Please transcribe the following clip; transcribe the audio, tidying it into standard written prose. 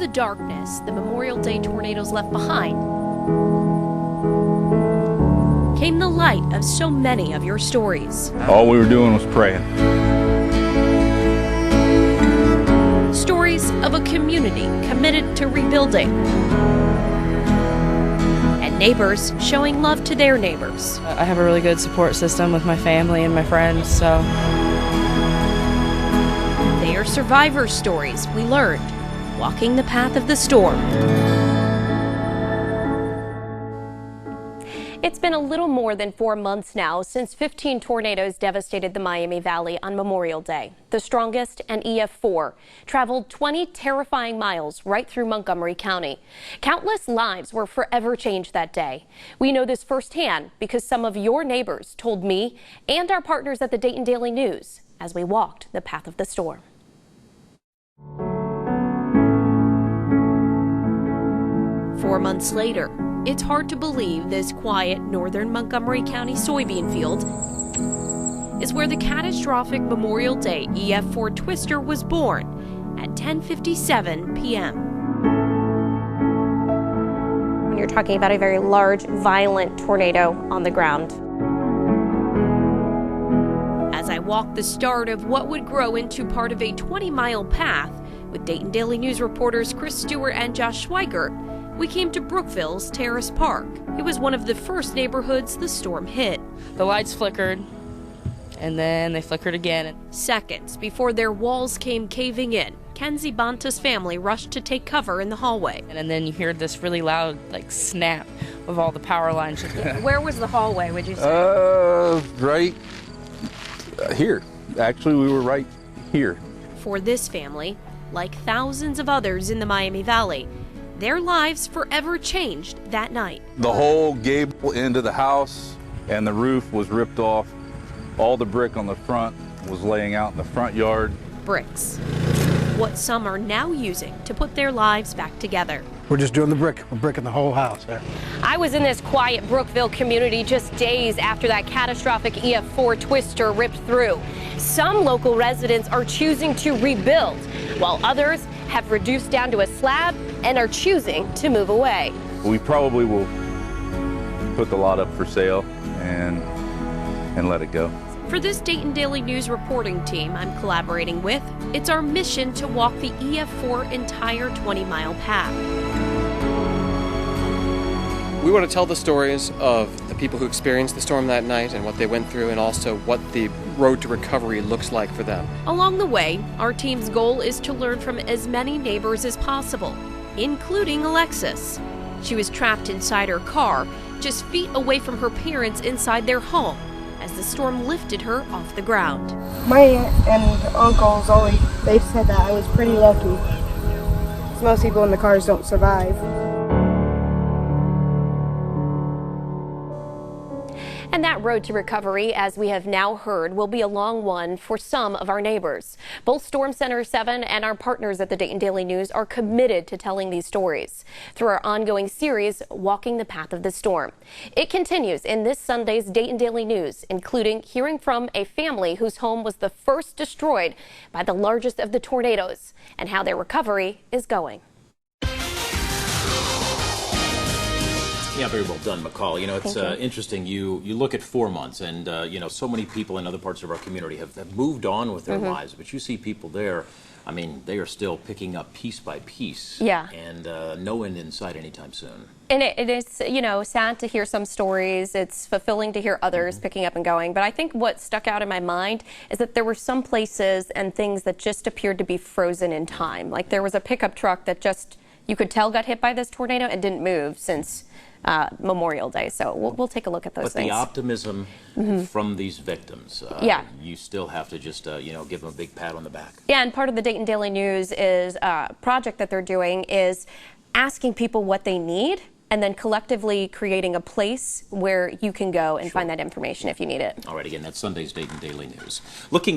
the darkness the Memorial Day tornadoes left behind came the light of so many of your stories. All we were doing was praying. Stories of a community committed to rebuilding. And neighbors showing love to their neighbors. I have a really good support system with my family and my friends, so. They are survivor stories we learned walking the path of the storm. It's been a little more than 4 months now since 15 tornadoes devastated the Miami Valley on Memorial Day. The strongest, an EF4, traveled 20 terrifying miles right through Montgomery County. Countless lives were forever changed that day. We know this firsthand because some of your neighbors told me and our partners at the Dayton Daily News as we walked the path of the storm. Four months later, it's hard to believe this quiet northern Montgomery County soybean field is where the catastrophic Memorial Day EF4 twister was born at 10:57 p.m. When you're talking about a very large, violent tornado on the ground. As I walk the start of what would grow into part of a 20-mile path with Dayton Daily News reporters Chris Stewart and Josh Sweigart, we came to Brookville's Terrace Park. It was one of the first neighborhoods the storm hit. The lights flickered, and then they flickered again. Seconds before their walls came caving in, Kenzie Bonta's family rushed to take cover in the hallway. And then you hear this really loud, snap of all the power lines. Where was the hallway, would you say? Right here. Actually, we were right here. For this family, like thousands of others in the Miami Valley, their lives forever changed that night. The whole gable end of the house and the roof was ripped off. All the brick on the front was laying out in the front yard. Bricks. What some are now using to put their lives back together. We're just doing the brick. We're bricking the whole house there. I was in this quiet Brookville community just days after that catastrophic EF4 twister ripped through. Some local residents are choosing to rebuild, while others have reduced down to a slab and are choosing to move away. We probably will put the lot up for sale and let it go. For this Dayton Daily News reporting team I'm collaborating with, it's our mission to walk the EF4 entire 20-mile path. We want to tell the stories of the people who experienced the storm that night and what they went through, and also what the road to recovery looks like for them. Along the way, our team's goal is to learn from as many neighbors as possible, including Alexis. She was trapped inside her car, just feet away from her parents inside their home, as the storm lifted her off the ground. My aunt and uncles they've said that I was pretty lucky. Most people in the cars don't survive. And that road to recovery, as we have now heard, will be a long one for some of our neighbors. Both Storm Center 7 and our partners at the Dayton Daily News are committed to telling these stories through our ongoing series, Walking the Path of the Storm. It continues in this Sunday's Dayton Daily News, including hearing from a family whose home was the first destroyed by the largest of the tornadoes and how their recovery is going. Yeah, very well done, McCall. You know, it's interesting. You look at 4 months, and so many people in other parts of our community have moved on with their lives. But you see people there. I mean, they are still picking up piece by piece. Yeah. And no end in sight anytime soon. And it is, sad to hear some stories. It's fulfilling to hear others picking up and going. But I think what stuck out in my mind is that there were some places and things that just appeared to be frozen in time. Like there was a pickup truck that just, you could tell got hit by this tornado and didn't move since Memorial Day. So we'll take a look at those things. But the optimism from these victims, you still have to just, give them a big pat on the back. Yeah, and part of the Dayton Daily News is a project that they're doing is asking people what they need and then collectively creating a place where you can go and find that information if you need it. All right, again, that's Sunday's Dayton Daily News. Looking